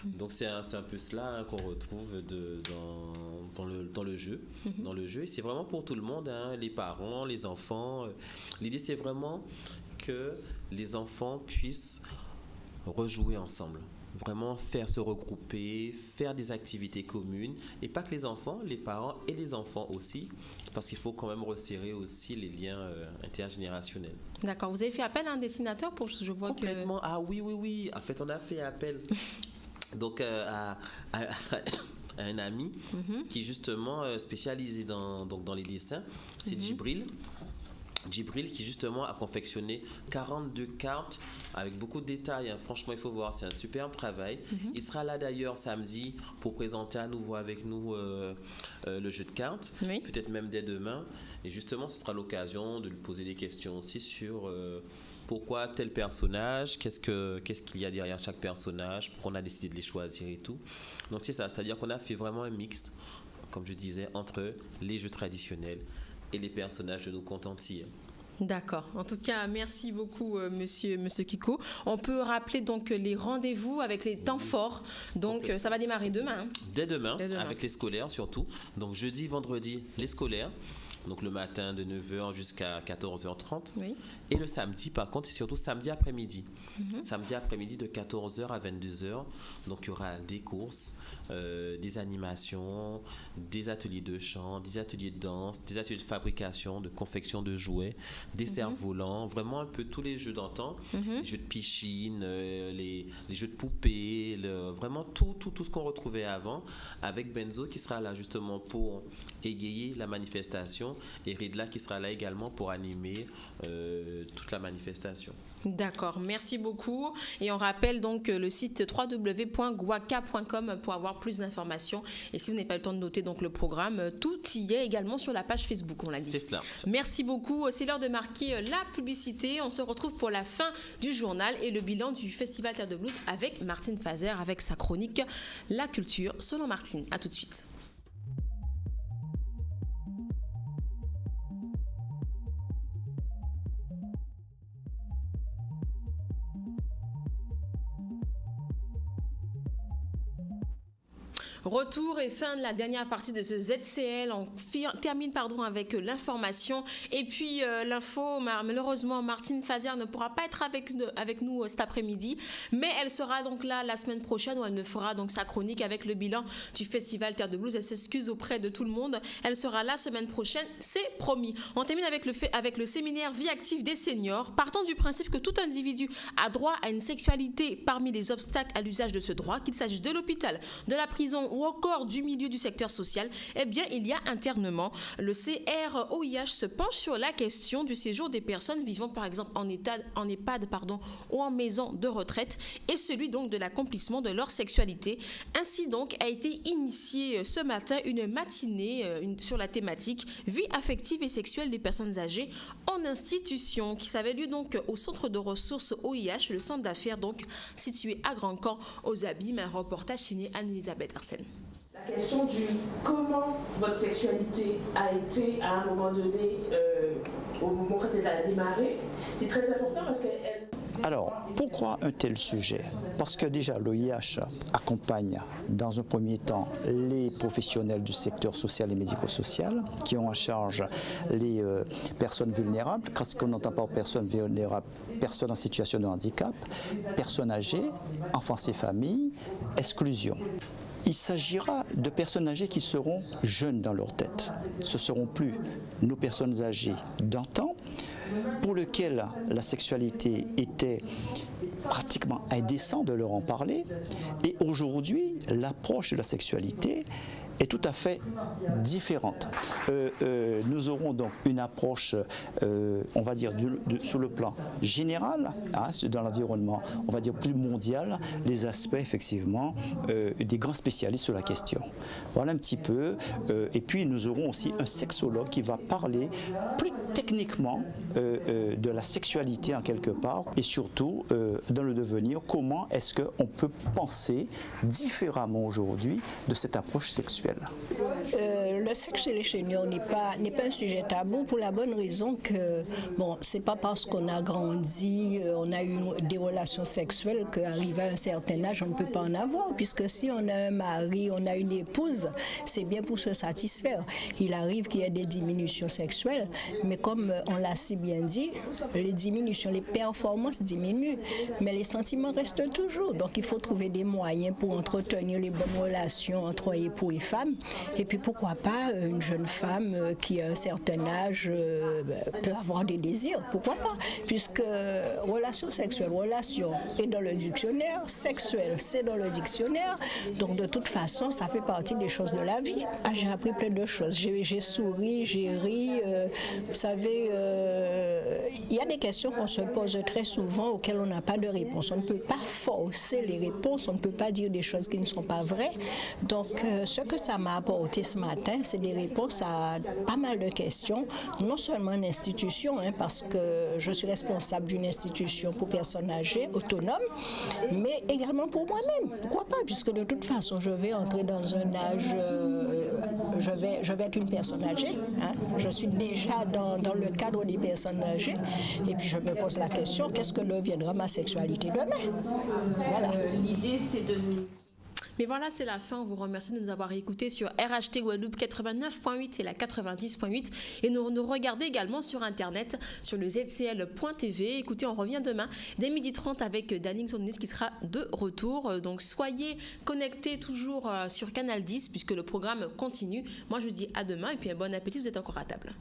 Speaker 19: Donc c'est un peu cela qu'on retrouve dans le jeu. Dans le jeu, et c'est vraiment pour tout le monde, les parents, les enfants. L'idée, c'est vraiment que les enfants puissent rejouer ensemble. Vraiment se regrouper, faire des activités communes, et pas que les enfants, les parents et les enfants aussi, parce qu'il faut quand même resserrer aussi les liens intergénérationnels.
Speaker 1: D'accord, vous avez fait appel à un dessinateur pour, je vois
Speaker 19: complètement. Ah oui, en fait on a fait appel donc à un ami qui justement spécialisé dans les dessins, c'est Djibril qui justement a confectionné 42 cartes avec beaucoup de détails. Franchement, il faut voir, c'est un superbe travail. Il sera là d'ailleurs samedi pour présenter à nouveau avec nous le jeu de cartes, peut-être même dès demain. Et justement, ce sera l'occasion de lui poser des questions aussi sur pourquoi tel personnage, qu'est-ce qu'il y a derrière chaque personnage, pourquoi on a décidé de les choisir et tout. Donc c'est ça, c'est-à-dire qu'on a fait vraiment un mixte, comme je disais, entre les jeux traditionnels et les personnages de nos contes antillais.
Speaker 1: D'accord. En tout cas, merci beaucoup, monsieur Kiko. On peut rappeler donc les rendez-vous avec les temps forts. Donc, ça va démarrer demain.
Speaker 19: Dès demain, avec les scolaires surtout. Donc, jeudi, vendredi, les scolaires. Donc, le matin de 9h jusqu'à 14h30. Oui. Et le samedi, par contre, c'est surtout samedi après-midi. Samedi après-midi de 14h à 22h. Donc, il y aura des courses, des animations, des ateliers de chant, des ateliers de danse, des ateliers de fabrication, de confection de jouets, des cerfs-volants, vraiment un peu tous les jeux d'antan, les jeux de piscine, les jeux de poupées, vraiment tout ce qu'on retrouvait avant, avec Benzo qui sera là justement pour égayer la manifestation et Ridla qui sera là également pour animer toute la manifestation.
Speaker 1: D'accord, merci beaucoup. Et on rappelle donc le site www.guaca.com pour avoir plus d'informations. Et si vous n'avez pas le temps de noter donc le programme, tout y est également sur la page Facebook, on l'a dit.
Speaker 19: C'est cela.
Speaker 1: Merci beaucoup. C'est l'heure de marquer la publicité. On se retrouve pour la fin du journal et le bilan du Festival Terre de Blues avec Martine Fazer, avec sa chronique La culture selon Martine. À tout de suite. Retour et fin de la dernière partie de ce ZCL. On termine avec l'information. Et puis l'info, malheureusement, Martine Fazer ne pourra pas être avec nous cet après-midi. Mais elle sera donc là la semaine prochaine où elle ne fera donc sa chronique avec le bilan du Festival Terre de Blues. Elle s'excuse auprès de tout le monde. Elle sera là la semaine prochaine, c'est promis. On termine avec le séminaire Vie active des seniors. Partant du principe que tout individu a droit à une sexualité parmi les obstacles à l'usage de ce droit, qu'il s'agisse de l'hôpital, de la prison ou encore du milieu du secteur social, eh bien, il y a internement. Le CROIH se penche sur la question du séjour des personnes vivant par exemple en EHPAD ou en maison de retraite et celui donc de l'accomplissement de leur sexualité. Ainsi donc a été initiée ce matin une matinée sur la thématique vie affective et sexuelle des personnes âgées en institution qui s'avait lieu donc au centre de ressources OIH, le centre d'affaires donc situé à Grand-Camp aux Abîmes. Un reportage signé Anne-Elisabeth Arsène.
Speaker 20: La question du comment votre sexualité a été à un moment donné, au moment quand elle a démarré, c'est très important parce qu'elle...
Speaker 21: Alors, pourquoi un tel sujet? Parce que déjà l'OIH accompagne dans un premier temps les professionnels du secteur social et médico-social qui ont en charge les personnes vulnérables. Quand on n'entend pas personnes vulnérables, personnes en situation de handicap, personnes âgées, enfants et familles, exclusion. Il s'agira de personnes âgées qui seront jeunes dans leur tête. Ce ne seront plus nos personnes âgées d'antan, pour lesquelles la sexualité était pratiquement indécent de leur en parler. Et aujourd'hui, l'approche de la sexualité est tout à fait différente. Nous aurons donc une approche, on va dire, sur le plan général, dans l'environnement, on va dire plus mondial, les aspects effectivement des grands spécialistes sur la question. Voilà un petit peu. Et puis nous aurons aussi un sexologue qui va parler plus techniquement de la sexualité en quelque part et surtout dans le devenir, comment est-ce qu'on peut penser différemment aujourd'hui de cette approche sexuelle.
Speaker 22: Le sexe chez les seniors n'est pas un sujet tabou pour la bonne raison que, bon, c'est pas parce qu'on a grandi, on a eu des relations sexuelles qu'arrivé à un certain âge, on ne peut pas en avoir, puisque si on a un mari, on a une épouse, c'est bien pour se satisfaire. Il arrive qu'il y ait des diminutions sexuelles, mais comme on l'a si bien dit, les diminutions, les performances diminuent, mais les sentiments restent toujours. Donc il faut trouver des moyens pour entretenir les bonnes relations entre époux et femmes. Et puis pourquoi pas une jeune femme qui a un certain âge peut avoir des désirs, pourquoi pas, puisque relation sexuelle, relation est dans le dictionnaire, sexuelle c'est dans le dictionnaire, donc de toute façon ça fait partie des choses de la vie. J'ai appris plein de choses, j'ai souri, j'ai ri, vous savez, il y a des questions qu'on se pose très souvent auxquelles on n'a pas de réponse. On ne peut pas forcer les réponses, on ne peut pas dire des choses qui ne sont pas vraies. Donc ce que ça m'a apporté ce matin, c'est des réponses à pas mal de questions, non seulement en institution, parce que je suis responsable d'une institution pour personnes âgées, autonomes, mais également pour moi-même. Pourquoi pas, puisque de toute façon, je vais entrer dans un âge, je vais être une personne âgée, je suis déjà dans le cadre des personnes âgées, et puis je me pose la question, qu'est-ce que deviendra ma sexualité demain? Voilà.
Speaker 1: L'idée, c'est de nous... Mais voilà, c'est la fin. On vous remercie de nous avoir écoutés sur RHT Guadeloupe 89.8 et la 90.8. Et nous regardez également sur Internet, sur le zcl.tv. Écoutez, on revient demain dès 12h30 avec Danning Sonis qui sera de retour. Donc, soyez connectés toujours sur Canal 10 puisque le programme continue. Moi, je vous dis à demain et puis un bon appétit, vous êtes encore à table.